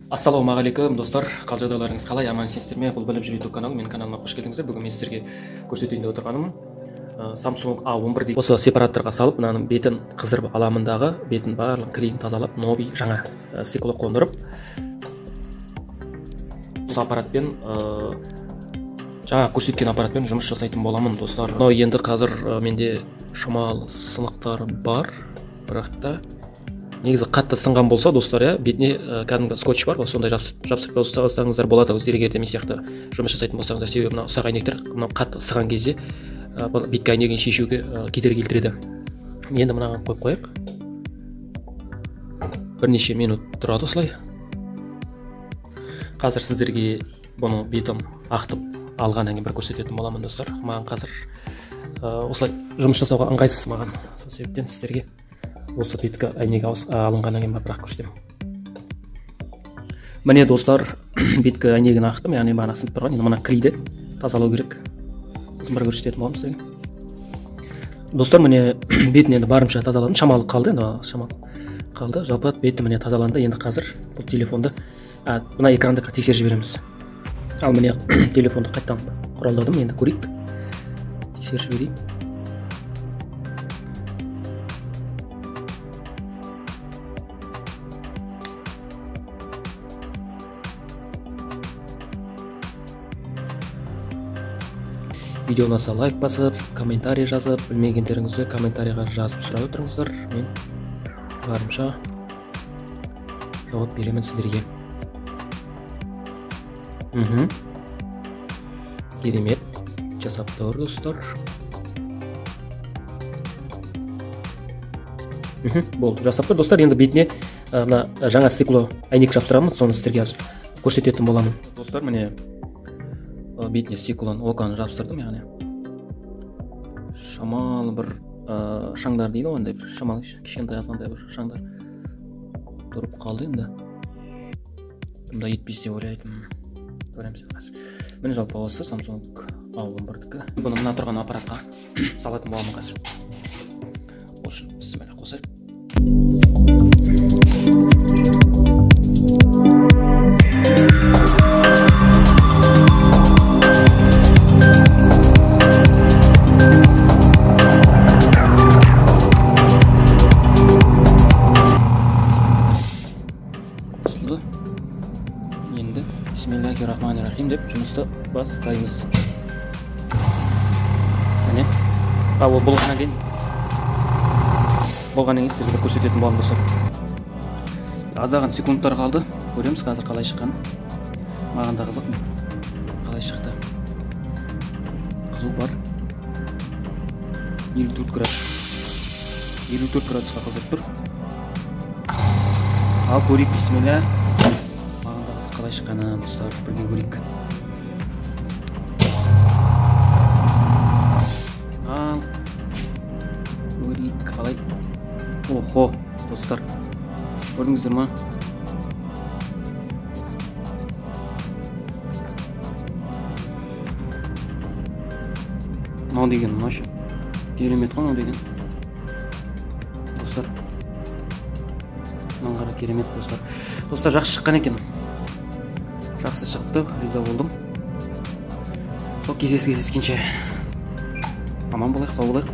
Ассалаумағалейкум достар, қал жағдайларыңыз қалай, аман есенсіздер ме? Бұл біліп жүр YouTube каналы, менің каналыма қош келдіңіздер. Бүгін мен сіздерге көрсетейін деп отырғаным Samsung A11 дейді. Осы сепараторға салып, мынаның бетін қыздырып аламындағы бетін барлық кірейін тазалап, новый жаңа стекло қондырып, осы аппаратпен жаңа көрсеткен аппаратпен жұмыс жасайтын боламын достар. Мынау енді қазір менде шамалы сынықтар бар, бірақ та негізі қатты сынған болса достар, бетіне кәдімгі скотч бар, сондай жапсырып ұстаңыздар болады. Өздері егер де мен сияқты жұмыс жасайтын болсаңыздар, себебі мына ұсақ әйнектер мынау қатты сыған кезде бетке әйнегін шешуге кедергі келтіреді. Енді мынаған қойып қояйық. Бірнеше минут тұрады осылай. Қазір сіздерге бұны бетін ақтып алғаннан кейін бір көрсететін боламын достар. Маған қазір осылай жұмыс жасауға ыңғайсыз маған. Сол себептен сіздерге осы беткі әйнек алынғаннан кейін бірақ көрсетемін. Міне достар, беткі әйнегін ақтым, яғни бағана сынып тұрған. Енді мына кірейді тазалау керек. Бір көрсететін боламын сізге. Достар, міне бетін енді барынша тазаладым. Шамалы қалды, енді шамалы қалды. Жалпы беті міне тазаланды. Енді қазір бұл телефонды мына экранды тексеріп жібереміз. Ал міне телефонды қайттан құралдадым. Енді көрейік. Тексеріп жіберейін. Видео ұнаса лайк басып, комментарий жазып, білмегендеріңізді комментарийға жазып сұрап отырыңыздар. Мен барымша жауап беремін сіздерге. Керемет жасап тұр достар. Болды, жасап тұр достар. Енді бетіне жаңа стекло әйнек жапсырамын, соны сіздерге көрсететін боламын. Достар, міне бетіне стеклоны оканы жапсырдым, яғни шамалы бір шаңдар дейді, ондай бір шамалы кішкентай азғандай бір шаңдар тұрып қалды. енді мұнда етпес деп ойлайтын. Көреміз қазір. Міне жалпы осы Samsung A11-дікі. Бұны мына тұрған аппаратқа салатын боламын қазір. Осы бісміллә қосайық. Енді бисмиллахир-рахманир-рахим деп жұмысты бастаймыз. Міне ол болғаннан кейін сіздерге көрсететін боламын достар. Аздаған секундтар қалды. Көреміз қазір қалай шыққанын. Маған да қызық қалай шықты. Қызу бар. 54 градусқа қызып тұр. Ал көрейік, бисмилля. Маған да қызық қалай шыққанын достар, бірге көрейік. Ал көрейік қалай. Охо достар, көрдіңіздер ма? Мынау деген мынашы керемет қой, мынау деген достар. Мынаған қара керемет достар. Достар, жақсы шыққан екен. Жақсы шықты, риза болдым. Сол кездескенше аман болайық, сау болайық.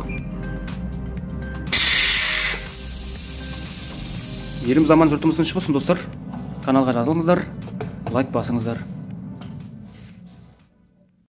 Елім заман жұртымыз тыныш болсын достар. Каналға жазылыңыздар, лайк басыңыздар.